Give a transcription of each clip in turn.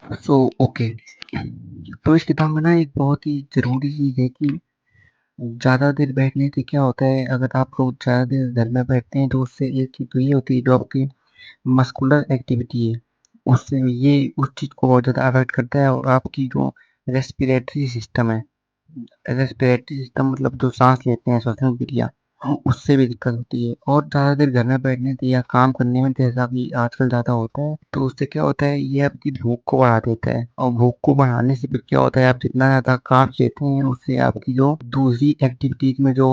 Okay. तो इस किताब में ना एक बहुत ही ज़रूरी चीज़ है कि ज़्यादा देर बैठने से क्या होता है, अगर आप लोग ज़्यादा देर घर में बैठते हैं तो उससे एक चीज़ तो ये होती है, जो आपकी मस्कुलर एक्टिविटी है, उससे ये उस चीज़ को बहुत ज़्यादा अफ़ेक्ट करता है, और आपकी जो रेस्पिरेटरी सिस्टम है, रेस्पिरेटरी सिस्टम मतलब जो सांस लेते हैं, श्वसन क्रिया, उससे भी दिक्कत होती है। और ज़्यादा देर घर में बैठने से या काम करने में जैसा कि आजकल ज़्यादा होता है, तो उससे क्या होता है, ये आपकी भूख को बढ़ा देता है, और भूख को बढ़ाने से फिर क्या होता है, आप जितना ज़्यादा काम लेते हैं उससे आपकी जो दूसरी एक्टिविटीज में जो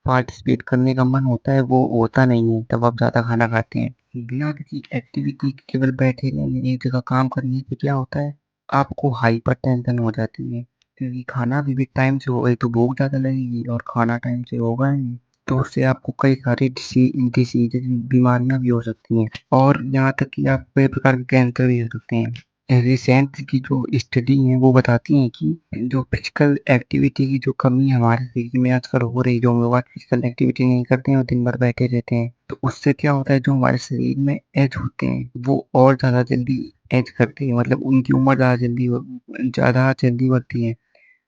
पार्टिसिपेट करने का मन होता है वो होता नहीं है, तब आप ज़्यादा खाना खाते हैं। बिना किसी एक्टिविटी के केवल बैठे रहने, एक जगह काम करने से क्या होता है, आपको हाइपर टेंशन हो जाती है, क्योंकि खाना भी टाइम से हो, एक तो भूख ज़्यादा लगेगी और खाना टाइम से होगा नहीं, तो उससे आपको कई सारी डिसीज बीमारियां भी हो सकती हैं, और यहाँ तक कि आप कई प्रकार के कैंसर भी हो सकते हैं। रिसेंट की जो स्टडी है वो बताती हैं कि जो फिजिकल एक्टिविटी की जो कमी हमारे शरीर में आजकल हो रही है, जो लोग आज फिजिकल एक्टिविटी नहीं करते हैं और दिन भर बैठे रहते हैं, तो उससे क्या होता है, जो हमारे शरीर में एज होते हैं वो और ज़्यादा जल्दी एज करते हैं, मतलब उनकी उम्र ज़्यादा जल्दी बढ़ती है,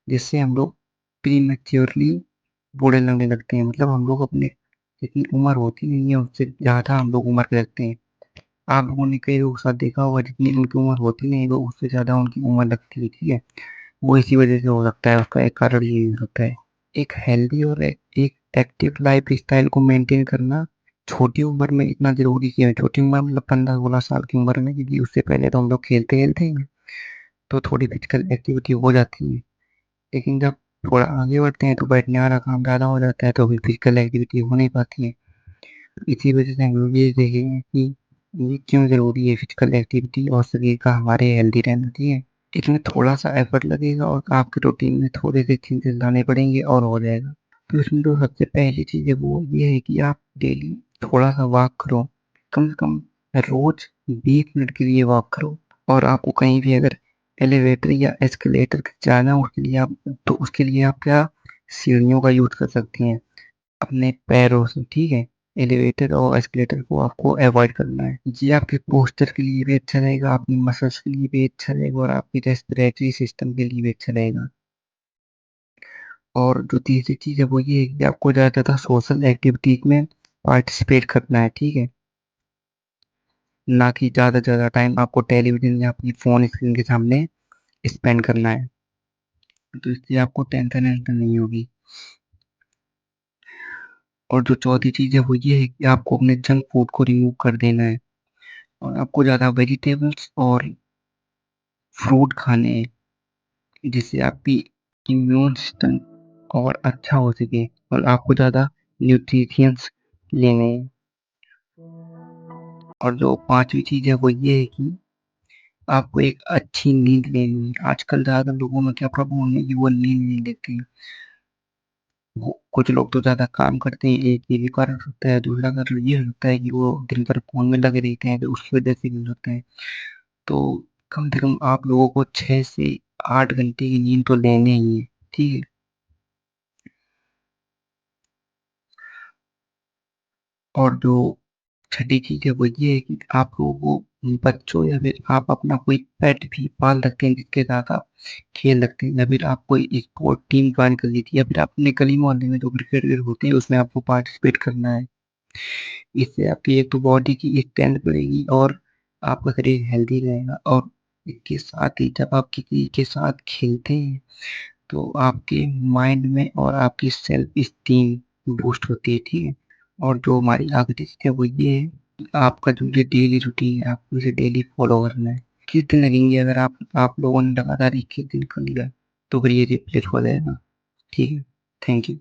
जिससे हम लोग प्रीमेच्योरली बूढ़े लगने लगते हैं, मतलब हम लोग अपने जितनी उम्र होती नहीं है उससे ज़्यादा हम लोग उम्र के लगते हैं। आप लोगों ने कई लोगों के साथ देखा होगा, जितनी उनकी उम्र होती नहीं वो उससे ज़्यादा उनकी उम्र लगती है, ठीक है। वो इसी वजह से हो सकता है, उसका एक कारण ये हो सकता है। एक हेल्दी और एक एक्टिव लाइफ स्टाइल को मेंटेन करना छोटी उम्र में इतना ज़रूरी क्यों है, छोटी उम्र मतलब 15-16 साल की उम्र में, क्योंकि उससे पहले तो हम लोग खेलते खेलते हैं, तो थोड़ी फिजिकल एक्टिविटी हो जाती है। लेकिन जब थोड़ा आगे बढ़ते हैं तो बैठने वाला काम ज़्यादा हो जाता है, तो फिर फिजिकल एक्टिविटी हो नहीं पाती है। इसी वजह से हम लोग ये देखेंगे कि ये क्यों ज़रूरी है फिजिकल एक्टिविटी और शरीर का हमारे हेल्दी रहना, ठीक है। इसमें थोड़ा सा एफर्ट लगेगा और आपके रूटीन में थोड़े से चेंजेस लाने पड़ेंगे और हो जाएगा। तो इसमें जो सबसे पहली चीज़ है वो ये है कि आप डेली थोड़ा सा वॉक करो, कम से कम रोज 20 मिनट के लिए वॉक करो। और आपको कहीं भी अगर एलिवेटर या एस्केलेटर जाना है, उसके लिए आप क्या सीढ़ियों का यूज कर सकती हैं अपने पैरों से, ठीक है। एलिवेटर और एस्केलेटर को आपको अवॉइड करना है, ये आपके पोस्चर के लिए भी अच्छा रहेगा, आपकी मसल्स के लिए भी अच्छा रहेगा, और आपकी रेस्पिरेटरी सिस्टम के लिए भी अच्छा रहेगा। और जो तीसरी चीज़ है वो ये है कि आपको ज़्यादा से ज़्यादा सोशल एक्टिविटीज में पार्टिसिपेट करना है, ठीक है। ना कि ज़्यादा से ज़्यादा टाइम आपको टेलीविजन या अपनी फ़ोन स्क्रीन के सामने स्पेंड करना है, तो इससे आपको टेंशन वेंशन नहीं होगी। और जो चौथी चीज़ है वो ये है कि आपको अपने जंक फूड को रिमूव कर देना है, और आपको ज़्यादा वेजिटेबल्स और फ्रूट खाने हैं, जिससे आपकी इम्यून सिस्टम और अच्छा हो सके, और आपको ज़्यादा न्यूट्रिशियंस लेने हैं। और जो पांचवी चीज़ है वो ये है कि आपको एक अच्छी नींद लेनी है। आजकल ज़्यादा लोगों में क्या प्रॉब्लम है कि वो नींद नहीं लेते हैं। कुछ लोग तो ज़्यादा काम करते हैं, एक ये भी कारण होता है, दूसरा कारण ये होता है कि वो दिन भर फ़ोन में लगे रहते हैं, तो उसकी वजह से भी होता है। तो कम से कम आप लोगों को 6 से 8 घंटे की नींद तो लेनी ही है, ठीक है। और जो छठी चीज़ है वो ये है कि आप लोगों को बच्चों या फिर आप अपना कोई पेट भी पाल सकते हैं, जिसके साथ आप खेल सकते हैं, या फिर आप कोई स्पोर्ट टीम ज्वाइन कर लीजिए, या फिर अपने गली मोहल्ले में जो क्रिकेट होते हैं उसमें आपको पार्टिसिपेट करना है। इससे आपकी एक तो बॉडी की स्ट्रेंथ बढ़ेगी, और आपका शरीर हेल्दी रहेगा। और इसके साथ ही जब आप किसी के साथ खेलते हैं तो आपके माइंड में और आपकी सेल्फ स्टीम बूस्ट होती है, ठीक है। और जो हमारी आखिरी चीज़ है वो ये है कि आपका जो ये डेली रूटीन है आपको इसे डेली फॉलो करना है। किस दिन लगेंगे, अगर आप लोगों ने लगातार 21 दिन कर लिया तो फिर ये रिप्लेस हो जाएगा, ठीक है। Thank you.